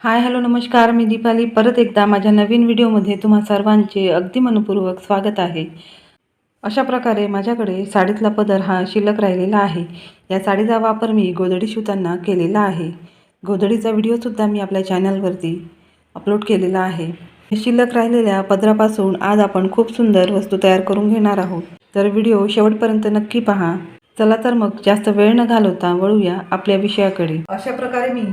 Hi hello नमस्कार, मी दीपाली परत एकदा माझ्या नवीन व्हिडिओमध्ये तुम्हा सर्वांचे अगदी मनपूर्वक स्वागत आहे. अशा प्रकारे माझ्याकडे साडीतला पदर हा शिल्लक राहिलेला आहे. या साडीचा वापर मी गोधडी शिवताना केलेला आहे. गोधडीचा व्हिडिओसुद्धा मी आपल्या चॅनलवरती अपलोड केलेला आहे. शिल्लक राहिलेल्या पदरापासून आज आपण खूप सुंदर वस्तू तयार करून घेणार आहोत. तर व्हिडिओ शेवटपर्यंत नक्की पहा. चला तर मग जास्त वेळ न घालवता वळूया आपल्या विषयाकडे. अशा प्रकारे मी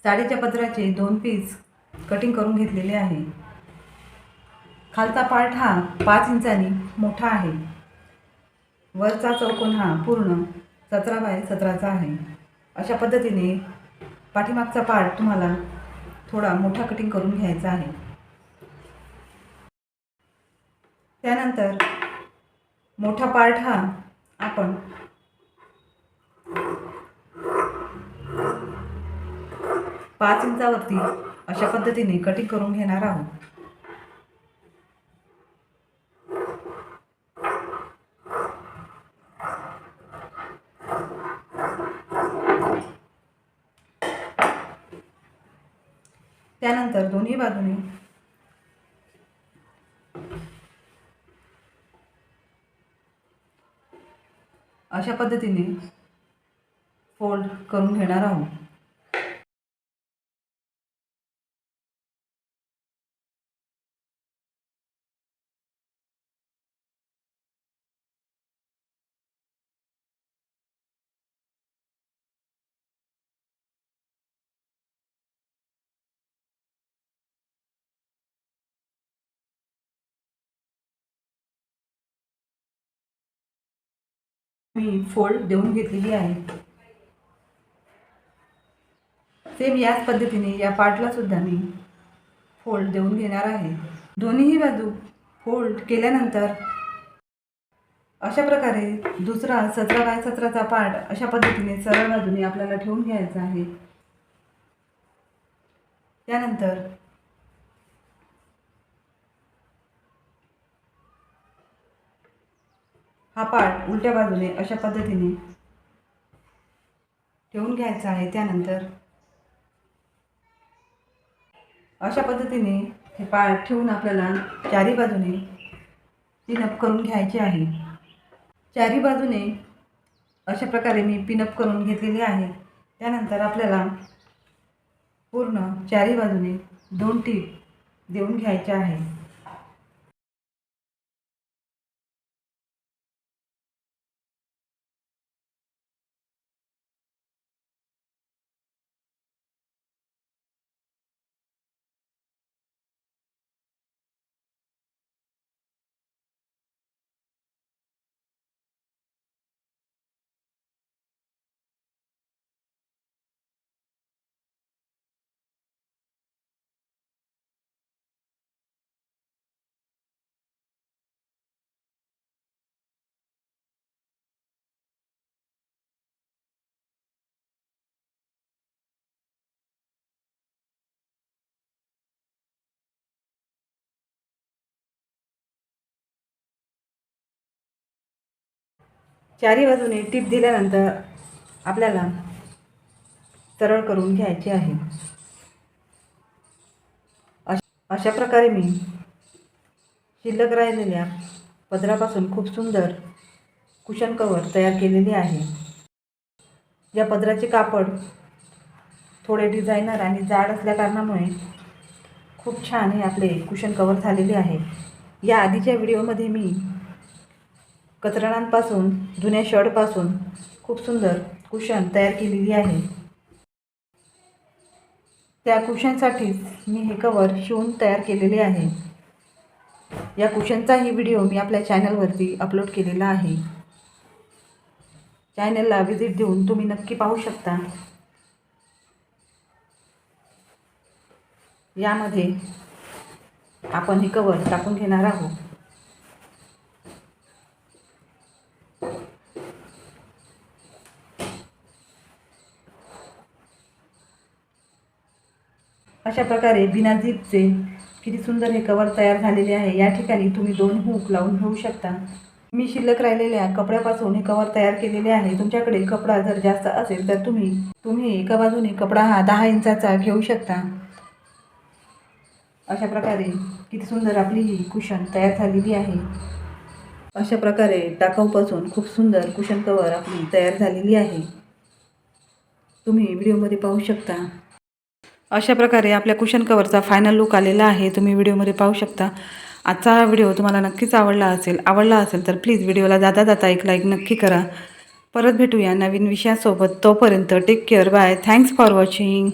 साडीच्या पदराचे 2 पीस कटिंग करून घेतलेले आहे. खालचा पार्ट हा 5 इंचांनी मोठा आहे. वरचा चौकोन हा पूर्ण 17 बाय 17चा आहे. अशा पद्धतीने पाठीमागचा पार्ट तुम्हाला थोडा मोठा कटिंग करून घ्यायचा आहे. त्यानंतर मोठा पार्ट हा आपण 5 इंचावरती अशा पद्धतीने कटिंग करून घेणार आहोत. त्यानंतर दोन्ही बाजूने अशा पद्धतीने फोल्ड करून घेणार आहोत. मी फोल्ड देऊन घेतलेली आहे. सेम याच पद्धतीने या पार्टला सुद्धा मी फोल्ड देऊन घेणार आहे. दोन्हीही बाजू फोल्ड केल्यानंतर अशा प्रकारे दुसरा 17 बाय 17चा पार्ट अशा पद्धतीने सरळ बाजूने आपल्याला ठेवून घ्यायचा आहे. त्यानंतर हा पार्ट उलट्या बाजूने अशा पद्धतीने ठेवून घ्यायचा आहे. त्यानंतर अशा पद्धतीने हे पार्ट ठेवून आपल्याला चारी बाजूने पिनअप करून घ्यायचे आहे. चारी बाजूने अशा प्रकारे मी पिनअप करून घेतलेले आहे. त्यानंतर आपल्याला पूर्ण चारी बाजूने 2 टीप देऊन घ्यायचे आहे. चारी बाजूने टीप दिल्यानंतर आपल्याला सरळ करून घ्यायचे आहे. अशा प्रकारे मी शिल्लक राहिलेल्या पदरापासून खूप सुंदर कुशन कवर तयार केलेले आहे. या पदराचे कापड थोडे डिझायनर आणि जाड असल्या कारणामुळे खूप छान हे आपले कुशन कवर झालेले आहे. या आधीच्या व्हिडिओमध्ये मी कतरणांपासून जुन्या शर्टपासून खूप सुंदर कुशन तयार केलेली आहे. त्या कुशनसाठीच मी हे कवर शिवून तयार केलेले आहे. या कुशनचाही व्हिडिओ मी आपल्या चॅनलवरती अपलोड केलेला आहे. चॅनलला व्हिजिट देऊन तुम्ही नक्की पाहू शकता. यामध्ये आपण हे कवर टाकून घेणार आहोत. अशा प्रकारे बिना झिपचे किती सुंदर हे कवर तयार झालेले आहे. या ठिकाणी तुम्ही 2 हुक लावून घेऊ शकता. मी शिल्लक राहिलेल्या कपड्यापासून हे कवर तयार केलेले आहे. तुमच्याकडे कपडा जर जास्त असेल तर तुम्ही एका बाजूने कपडा हा 10 इंचाचा घेऊ शकता. अशा प्रकारे किती सुंदर आपली ही कुशन तयार झालेली आहे. अशा प्रकारे टाकाऊपासून खूप सुंदर कुशन कवर आपली तयार झालेली आहे. तुम्ही व्हिडिओमध्ये पाहू शकता. अशा प्रकारे आपल्या कुशन कवरचा फायनल लुक आलेला आहे. तुम्ही व्हिडिओमध्ये पाहू शकता. आजचा व्हिडिओ तुम्हाला नक्कीच आवडला असेल तर प्लीज व्हिडिओला जाता जाता एक लाईक नक्की करा. परत भेटूया नवीन विषयासोबत. तोपर्यंत take care. Bye. Thanks for watching.